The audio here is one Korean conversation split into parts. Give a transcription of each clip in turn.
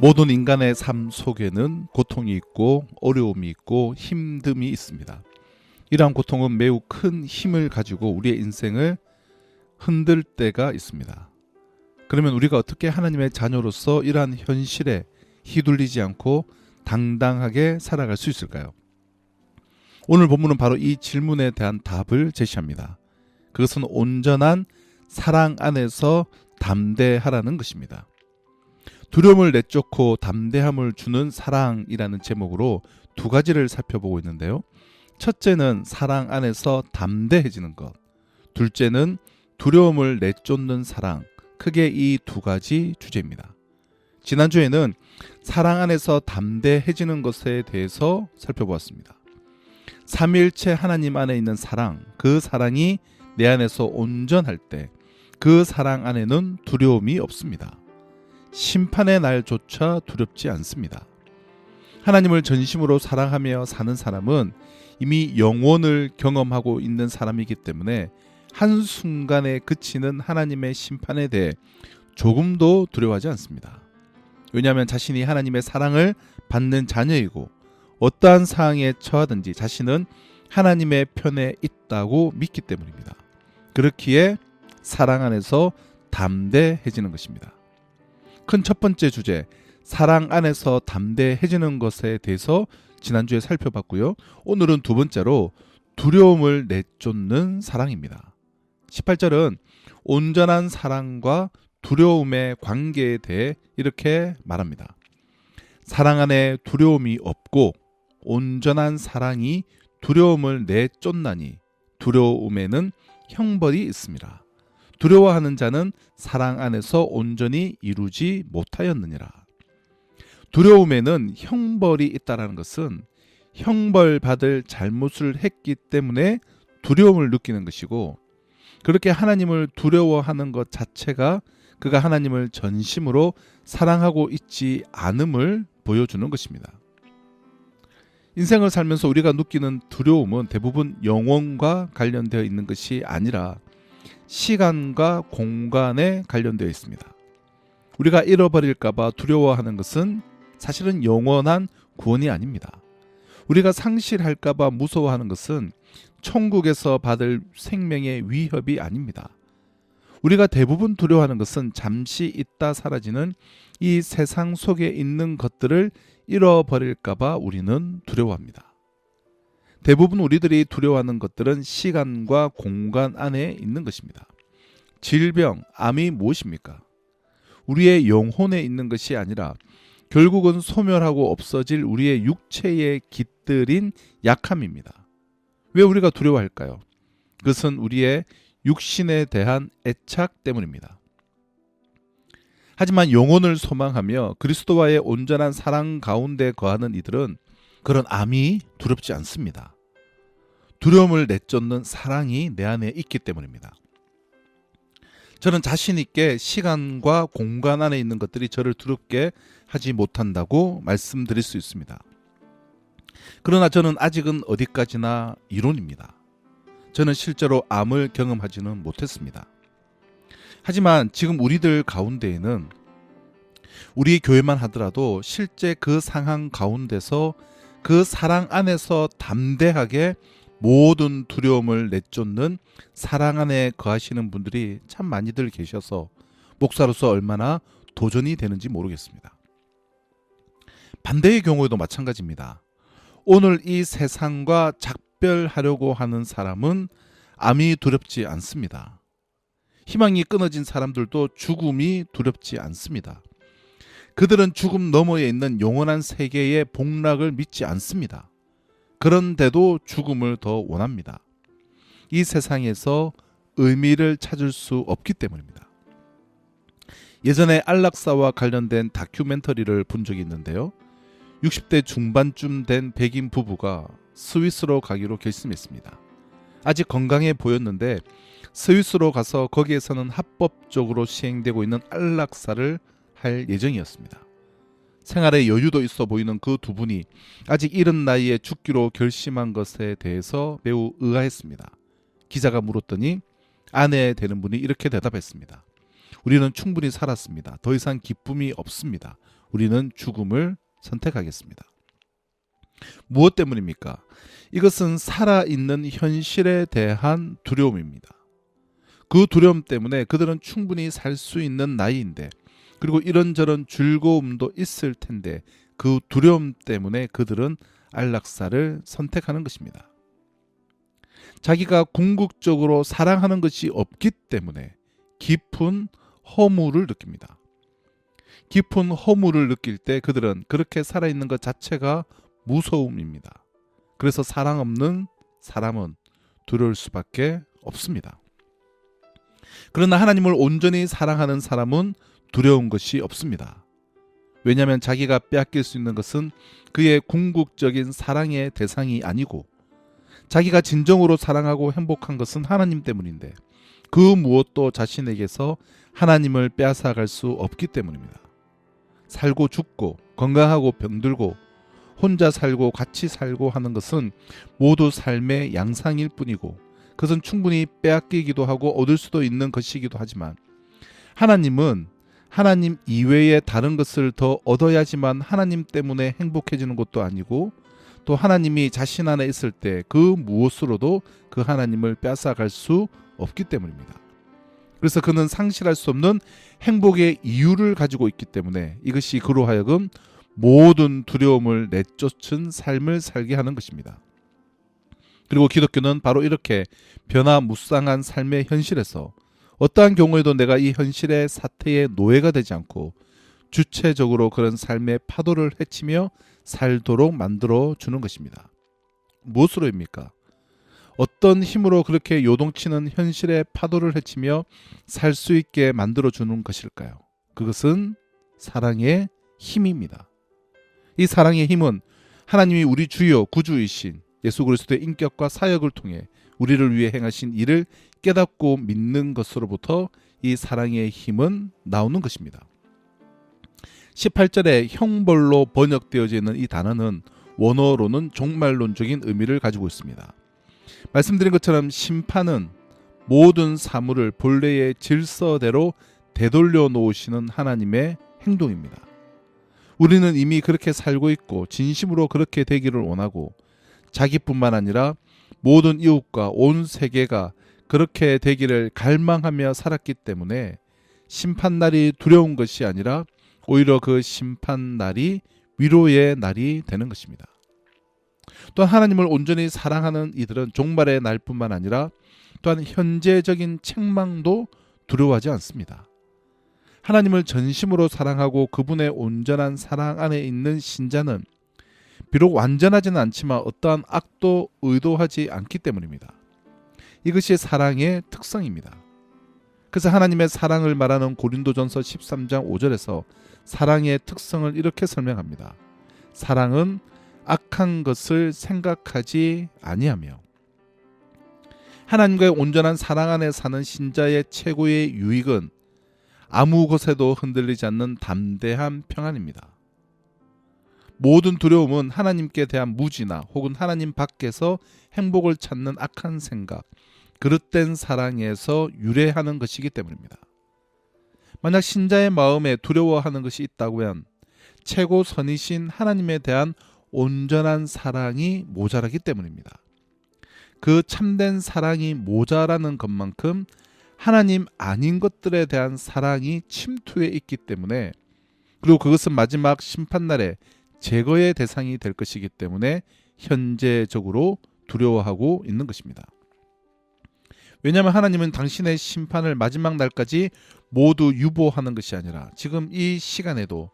모든 인간의 삶 속에는 고통이 있고 어려움이 있고 힘듦이 있습니다. 이러한 고통은 매우 큰 힘을 가지고 우리의 인생을 흔들 때가 있습니다. 그러면 우리가 어떻게 하나님의 자녀로서 이러한 현실에 휘둘리지 않고 당당하게 살아갈 수 있을까요? 오늘 본문은 바로 이 질문에 대한 답을 제시합니다. 그것은 온전한 사랑 안에서 담대하라는 것입니다. 두려움을 내쫓고 담대함을 주는 사랑이라는 제목으로 두 가지를 살펴보고 있는데요. 첫째는 사랑 안에서 담대해지는 것, 둘째는 두려움을 내쫓는 사랑, 크게 이 두 가지 주제입니다. 지난주에는 사랑 안에서 담대해지는 것에 대해서 살펴보았습니다. 삼위일체 하나님 안에 있는 사랑, 그 사랑이 내 안에서 온전할 때 그 사랑 안에는 두려움이 없습니다. 심판의 날조차 두렵지 않습니다. 하나님을 전심으로 사랑하며 사는 사람은 이미 영원을 경험하고 있는 사람이기 때문에 한순간에 그치는 하나님의 심판에 대해 조금도 두려워하지 않습니다. 왜냐하면 자신이 하나님의 사랑을 받는 자녀이고 어떠한 상황에 처하든지 자신은 하나님의 편에 있다고 믿기 때문입니다. 그렇기에 사랑 안에서 담대해지는 것입니다. 큰 첫 번째 주제, 사랑 안에서 담대해지는 것에 대해서 지난주에 살펴봤고요. 오늘은 두 번째로 두려움을 내쫓는 사랑입니다. 18절은 온전한 사랑과 두려움의 관계에 대해 이렇게 말합니다. 사랑 안에 두려움이 없고 온전한 사랑이 두려움을 내쫓나니 두려움에는 형벌이 있습니다. 두려워하는 자는 사랑 안에서 온전히 이루지 못하였느니라. 두려움에는 형벌이 있다는 것은 형벌받을 잘못을 했기 때문에 두려움을 느끼는 것이고, 그렇게 하나님을 두려워하는 것 자체가 그가 하나님을 전심으로 사랑하고 있지 않음을 보여주는 것입니다. 인생을 살면서 우리가 느끼는 두려움은 대부분 영혼과 관련되어 있는 것이 아니라 시간과 공간에 관련되어 있습니다. 우리가 잃어버릴까 봐 두려워하는 것은 사실은 영원한 구원이 아닙니다. 우리가 상실할까 봐 무서워하는 것은 천국에서 받을 생명의 위협이 아닙니다. 우리가 대부분 두려워하는 것은 잠시 있다 사라지는 이 세상 속에 있는 것들을 잃어버릴까 봐 우리는 두려워합니다. 대부분 우리들이 두려워하는 것들은 시간과 공간 안에 있는 것입니다. 질병, 암이 무엇입니까? 우리의 영혼에 있는 것이 아니라 결국은 소멸하고 없어질 우리의 육체의 깃들인 약함입니다. 왜 우리가 두려워할까요? 그것은 우리의 육신에 대한 애착 때문입니다. 하지만 영혼을 소망하며 그리스도와의 온전한 사랑 가운데 거하는 이들은 그런 암이 두렵지 않습니다. 두려움을 내쫓는 사랑이 내 안에 있기 때문입니다. 저는 자신 있게 시간과 공간 안에 있는 것들이 저를 두렵게 하지 못한다고 말씀드릴 수 있습니다. 그러나 저는 아직은 어디까지나 이론입니다. 저는 실제로 암을 경험하지는 못했습니다. 하지만 지금 우리들 가운데에는 우리 교회만 하더라도 실제 그 상황 가운데서 그 사랑 안에서 담대하게 모든 두려움을 내쫓는 사랑 안에 거하시는 분들이 참 많이들 계셔서 목사로서 얼마나 도전이 되는지 모르겠습니다. 반대의 경우에도 마찬가지입니다. 오늘 이 세상과 작별하려고 하는 사람은 암이 두렵지 않습니다. 희망이 끊어진 사람들도 죽음이 두렵지 않습니다. 그들은 죽음 너머에 있는 영원한 세계의 복락을 믿지 않습니다. 그런데도 죽음을 더 원합니다. 이 세상에서 의미를 찾을 수 없기 때문입니다. 예전에 안락사와 관련된 다큐멘터리를 본 적이 있는데요. 60대 중반쯤 된 백인 부부가 스위스로 가기로 결심했습니다. 아직 건강해 보였는데 스위스로 가서 거기에서는 합법적으로 시행되고 있는 안락사를 할 예정이었습니다. 생활에 여유도 있어 보이는 그 두 분이 아직 이른 나이에 죽기로 결심한 것에 대해서 매우 의아했습니다. 기자가 물었더니 아내 되는 분이 이렇게 대답했습니다. 우리는 충분히 살았습니다. 더 이상 기쁨이 없습니다. 우리는 죽음을 선택하겠습니다. 무엇 때문입니까? 이것은 살아있는 현실에 대한 두려움입니다. 그 두려움 때문에 그들은 충분히 살 수 있는 나이인데, 그리고 이런저런 즐거움도 있을 텐데 그 두려움 때문에 그들은 안락사를 선택하는 것입니다. 자기가 궁극적으로 사랑하는 것이 없기 때문에 깊은 허무를 느낍니다. 깊은 허무를 느낄 때 그들은 그렇게 살아있는 것 자체가 무서움입니다. 그래서 사랑 없는 사람은 두려울 수밖에 없습니다. 그러나 하나님을 온전히 사랑하는 사람은 두려운 것이 없습니다. 왜냐하면 자기가 빼앗길 수 있는 것은 그의 궁극적인 사랑의 대상이 아니고, 자기가 진정으로 사랑하고 행복한 것은 하나님 때문인데, 그 무엇도 자신에게서 하나님을 빼앗아갈 수 없기 때문입니다. 살고 죽고 건강하고 병들고 혼자 살고 같이 살고 하는 것은 모두 삶의 양상일 뿐이고, 그것은 충분히 빼앗기기도 하고 얻을 수도 있는 것이기도 하지만, 하나님은 하나님 이외의 다른 것을 더 얻어야지만 하나님 때문에 행복해지는 것도 아니고, 또 하나님이 자신 안에 있을 때 그 무엇으로도 그 하나님을 빼앗아갈 수 없기 때문입니다. 그래서 그는 상실할 수 없는 행복의 이유를 가지고 있기 때문에 이것이 그로 하여금 모든 두려움을 내쫓은 삶을 살게 하는 것입니다. 그리고 기독교는 바로 이렇게 변화무쌍한 삶의 현실에서 어떠한 경우에도 내가 이 현실의 사태의 노예가 되지 않고 주체적으로 그런 삶의 파도를 헤치며 살도록 만들어 주는 것입니다. 무엇으로입니까? 어떤 힘으로 그렇게 요동치는 현실의 파도를 헤치며 살 수 있게 만들어 주는 것일까요? 그것은 사랑의 힘입니다. 이 사랑의 힘은 하나님이 우리 주여 구주이신 예수 그리스도의 인격과 사역을 통해 우리를 위해 행하신 일을 깨닫고 믿는 것으로부터 이 사랑의 힘은 나오는 것입니다. 18절에 형벌로 번역되어져 있는 이 단어는 원어로는 종말론적인 의미를 가지고 있습니다. 말씀드린 것처럼 심판은 모든 사물을 본래의 질서대로 되돌려 놓으시는 하나님의 행동입니다. 우리는 이미 그렇게 살고 있고 진심으로 그렇게 되기를 원하고, 자기뿐만 아니라 모든 이웃과 온 세계가 그렇게 되기를 갈망하며 살았기 때문에 심판날이 두려운 것이 아니라 오히려 그 심판날이 위로의 날이 되는 것입니다. 또한 하나님을 온전히 사랑하는 이들은 종말의 날뿐만 아니라 또한 현재적인 책망도 두려워하지 않습니다. 하나님을 전심으로 사랑하고 그분의 온전한 사랑 안에 있는 신자는 비록 완전하지는 않지만 어떠한 악도 의도하지 않기 때문입니다. 이것이 사랑의 특성입니다. 그래서 하나님의 사랑을 말하는 고린도전서 13장 5절에서 사랑의 특성을 이렇게 설명합니다. 사랑은 악한 것을 생각하지 아니하며. 하나님과의 온전한 사랑 안에 사는 신자의 최고의 유익은 아무 것에도 흔들리지 않는 담대한 평안입니다. 모든 두려움은 하나님께 대한 무지나 혹은 하나님 밖에서 행복을 찾는 악한 생각, 그릇된 사랑에서 유래하는 것이기 때문입니다. 만약 신자의 마음에 두려워하는 것이 있다고 하면 최고 선이신 하나님에 대한 온전한 사랑이 모자라기 때문입니다. 그 참된 사랑이 모자라는 것만큼 하나님 아닌 것들에 대한 사랑이 침투해 있기 때문에, 그리고 그것은 마지막 심판날에 제거의 대상이 될 것이기 때문에 현재적으로 두려워하고 있는 것입니다. 왜냐하면 하나님은 당신의 심판을 마지막 날까지 모두 유보하는 것이 아니라 지금 이 시간에도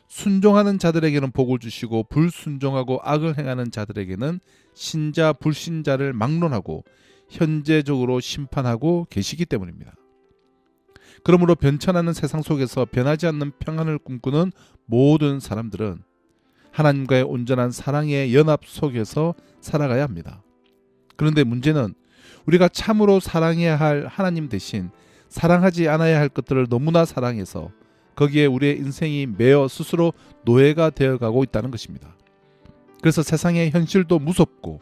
순종하는 자들에게는 복을 주시고 불순종하고 악을 행하는 자들에게는 신자 불신자를 막론하고 현재적으로 심판하고 계시기 때문입니다. 그러므로 변천하는 세상 속에서 변하지 않는 평안을 꿈꾸는 모든 사람들은 하나님과의 온전한 사랑의 연합 속에서 살아가야 합니다. 그런데 문제는 우리가 참으로 사랑해야 할 하나님 대신 사랑하지 않아야 할 것들을 너무나 사랑해서 거기에 우리의 인생이 매여 스스로 노예가 되어가고 있다는 것입니다. 그래서 세상의 현실도 무섭고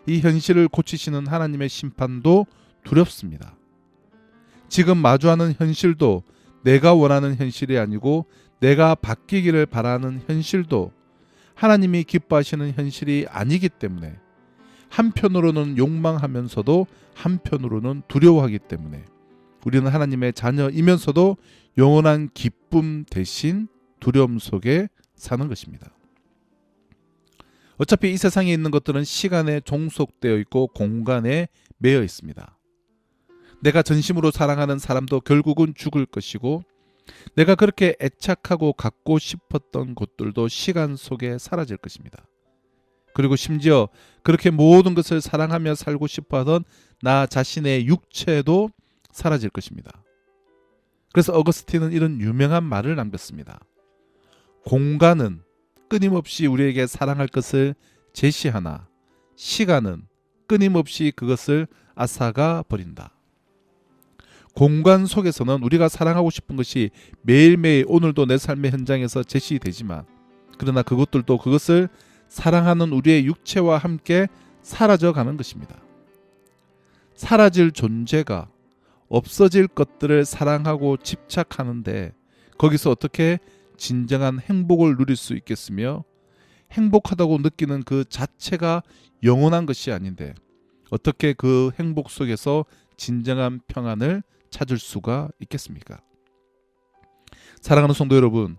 이 현실을 고치시는 하나님의 심판도 두렵습니다. 지금 마주하는 현실도 내가 원하는 현실이 아니고 내가 바뀌기를 바라는 현실도 하나님이 기뻐하시는 현실이 아니기 때문에 한편으로는 욕망하면서도 한편으로는 두려워하기 때문에 우리는 하나님의 자녀이면서도 영원한 기쁨 대신 두려움 속에 사는 것입니다. 어차피 이 세상에 있는 것들은 시간에 종속되어 있고 공간에 매여 있습니다. 내가 전심으로 사랑하는 사람도 결국은 죽을 것이고 내가 그렇게 애착하고 갖고 싶었던 것들도 시간 속에 사라질 것입니다. 그리고 심지어 그렇게 모든 것을 사랑하며 살고 싶어하던 나 자신의 육체도 사라질 것입니다. 그래서 어거스틴은 이런 유명한 말을 남겼습니다. 공간은 끊임없이 우리에게 사랑할 것을 제시하나 시간은 끊임없이 그것을 앗아가 버린다. 공간 속에서는 우리가 사랑하고 싶은 것이 매일매일 오늘도 내 삶의 현장에서 제시되지만 그러나 그것들도 그것을 사랑하는 우리의 육체와 함께 사라져가는 것입니다. 사라질 존재가 없어질 것들을 사랑하고 집착하는데 거기서 어떻게 진정한 행복을 누릴 수 있겠으며 행복하다고 느끼는 그 자체가 영원한 것이 아닌데 어떻게 그 행복 속에서 진정한 평안을 찾을 수가 있겠습니까? 사랑하는 성도 여러분,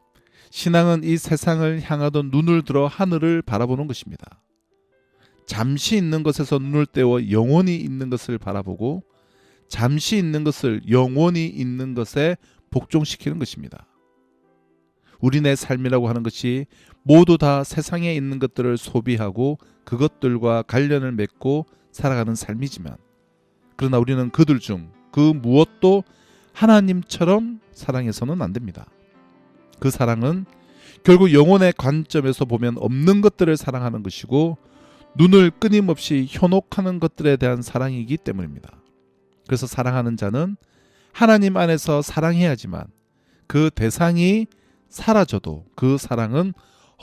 신앙은 이 세상을 향하던 눈을 들어 하늘을 바라보는 것입니다. 잠시 있는 것에서 눈을 떼어 영원히 있는 것을 바라보고 잠시 있는 것을 영원히 있는 것에 복종시키는 것입니다. 우리네 삶이라고 하는 것이 모두 다 세상에 있는 것들을 소비하고 그것들과 관련을 맺고 살아가는 삶이지만 그러나 우리는 그들 중 그 무엇도 하나님처럼 사랑해서는 안 됩니다. 그 사랑은 결국 영혼의 관점에서 보면 없는 것들을 사랑하는 것이고 눈을 끊임없이 현혹하는 것들에 대한 사랑이기 때문입니다. 그래서 사랑하는 자는 하나님 안에서 사랑해야지만 그 대상이 사라져도 그 사랑은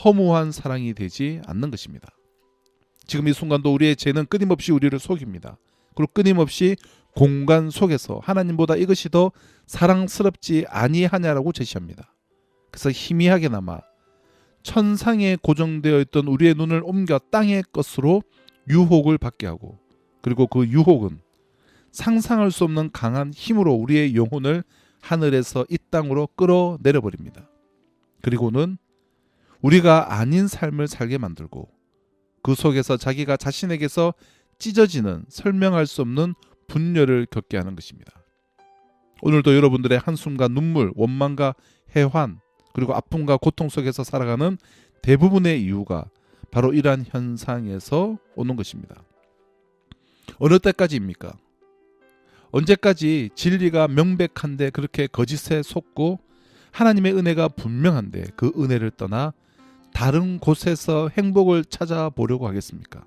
허무한 사랑이 되지 않는 것입니다. 지금 이 순간도 우리의 죄는 끊임없이 우리를 속입니다. 그리고 끊임없이 공간 속에서 하나님보다 이것이 더 사랑스럽지 아니하냐라고 제시합니다. 그래서 희미하게나마 천상에 고정되어 있던 우리의 눈을 옮겨 땅의 것으로 유혹을 받게 하고 그리고 그 유혹은 상상할 수 없는 강한 힘으로 우리의 영혼을 하늘에서 이 땅으로 끌어내려 버립니다. 그리고는 우리가 아닌 삶을 살게 만들고 그 속에서 자기가 자신에게서 찢어지는 설명할 수 없는 분열을 겪게 하는 것입니다. 오늘도 여러분들의 한숨과 눈물, 원망과 해환, 그리고 아픔과 고통 속에서 살아가는 대부분의 이유가 바로 이러한 현상에서 오는 것입니다. 어느 때까지입니까? 언제까지 진리가 명백한데 그렇게 거짓에 속고 하나님의 은혜가 분명한데 그 은혜를 떠나 다른 곳에서 행복을 찾아보려고 하겠습니까?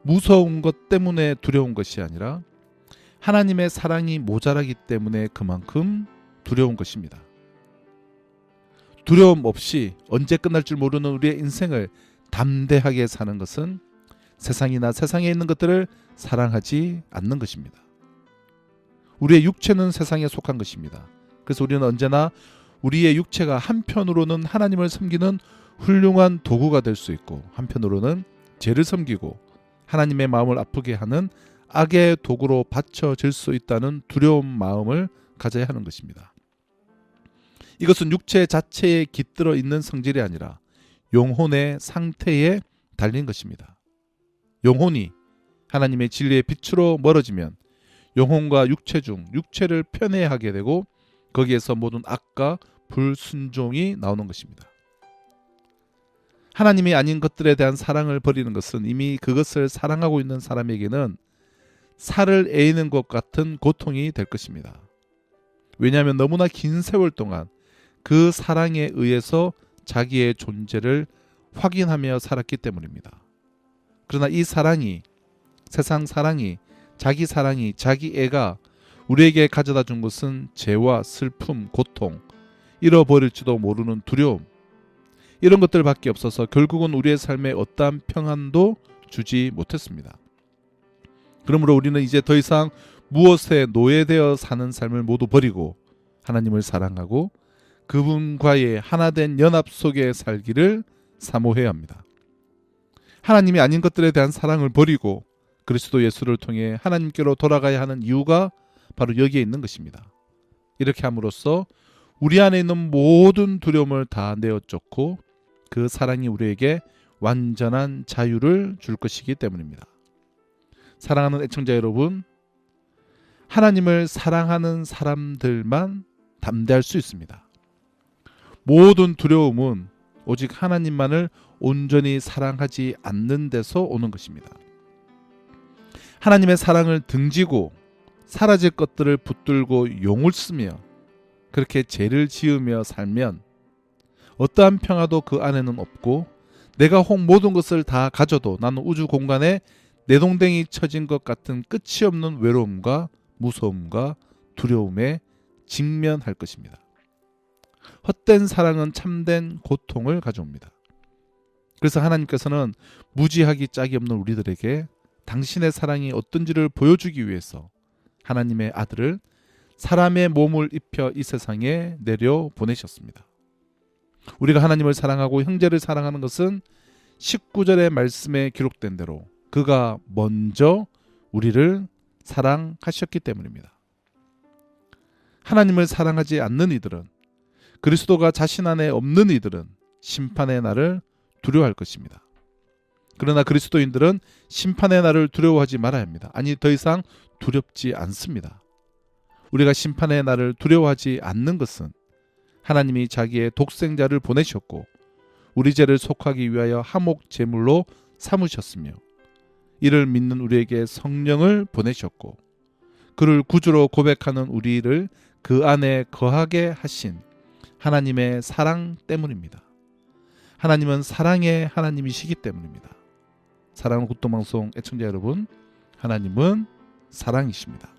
무서운 것 때문에 두려운 것이 아니라 하나님의 사랑이 모자라기 때문에 그만큼 두려운 것입니다. 두려움 없이 언제 끝날 줄 모르는 우리의 인생을 담대하게 사는 것은 세상이나 세상에 있는 것들을 사랑하지 않는 것입니다. 우리의 육체는 세상에 속한 것입니다. 그래서 우리는 언제나 우리의 육체가 한편으로는 하나님을 섬기는 훌륭한 도구가 될 수 있고 한편으로는 죄를 섬기고 하나님의 마음을 아프게 하는 악의 도구로 받쳐질 수 있다는 두려운 마음을 가져야 하는 것입니다. 이것은 육체 자체에 깃들어 있는 성질이 아니라 영혼의 상태에 달린 것입니다. 영혼이 하나님의 진리의 빛으로 멀어지면 영혼과 육체 중 육체를 편애하게 되고 거기에서 모든 악과 불순종이 나오는 것입니다. 하나님이 아닌 것들에 대한 사랑을 버리는 것은 이미 그것을 사랑하고 있는 사람에게는 살을 에이는 것 같은 고통이 될 것입니다. 왜냐하면 너무나 긴 세월 동안 그 사랑에 의해서 자기의 존재를 확인하며 살았기 때문입니다. 그러나 이 사랑이, 세상 사랑이, 자기 사랑이, 자기 애가 우리에게 가져다 준 것은 죄와 슬픔, 고통, 잃어버릴지도 모르는 두려움, 이런 것들밖에 없어서 결국은 우리의 삶에 어떠한 평안도 주지 못했습니다. 그러므로 우리는 이제 더 이상 무엇에 노예되어 사는 삶을 모두 버리고 하나님을 사랑하고 그분과의 하나된 연합 속에 살기를 사모해야 합니다. 하나님이 아닌 것들에 대한 사랑을 버리고 그리스도 예수를 통해 하나님께로 돌아가야 하는 이유가 바로 여기에 있는 것입니다. 이렇게 함으로써 우리 안에 있는 모든 두려움을 다 내어쫓고 그 사랑이 우리에게 완전한 자유를 줄 것이기 때문입니다. 사랑하는 애청자 여러분, 하나님을 사랑하는 사람들만 담대할 수 있습니다. 모든 두려움은 오직 하나님만을 온전히 사랑하지 않는 데서 오는 것입니다. 하나님의 사랑을 등지고 사라질 것들을 붙들고 용을 쓰며 그렇게 죄를 지으며 살면 어떠한 평화도 그 안에는 없고, 내가 혹 모든 것을 다 가져도 나는 우주 공간에 내동댕이 쳐진 것 같은 끝이 없는 외로움과 무서움과 두려움에 직면할 것입니다. 헛된 사랑은 참된 고통을 가져옵니다. 그래서 하나님께서는 무지하기 짝이 없는 우리들에게 당신의 사랑이 어떤지를 보여주기 위해서 하나님의 아들을 사람의 몸을 입혀 이 세상에 내려 보내셨습니다. 우리가 하나님을 사랑하고 형제를 사랑하는 것은 19절의 말씀에 기록된 대로 그가 먼저 우리를 사랑하셨기 때문입니다. 하나님을 사랑하지 않는 이들은, 그리스도가 자신 안에 없는 이들은 심판의 날을 두려워할 것입니다. 그러나 그리스도인들은 심판의 날을 두려워하지 말아야 합니다. 아니, 더 이상 두렵지 않습니다. 우리가 심판의 날을 두려워하지 않는 것은 하나님이 자기의 독생자를 보내셨고 우리 죄를 속하기 위하여 화목 제물로 삼으셨으며 이를 믿는 우리에게 성령을 보내셨고 그를 구주로 고백하는 우리를 그 안에 거하게 하신 하나님의 사랑 때문입니다. 하나님은 사랑의 하나님이시기 때문입니다. 사랑하는 굿도방송 애청자 여러분, 하나님은 사랑이십니다.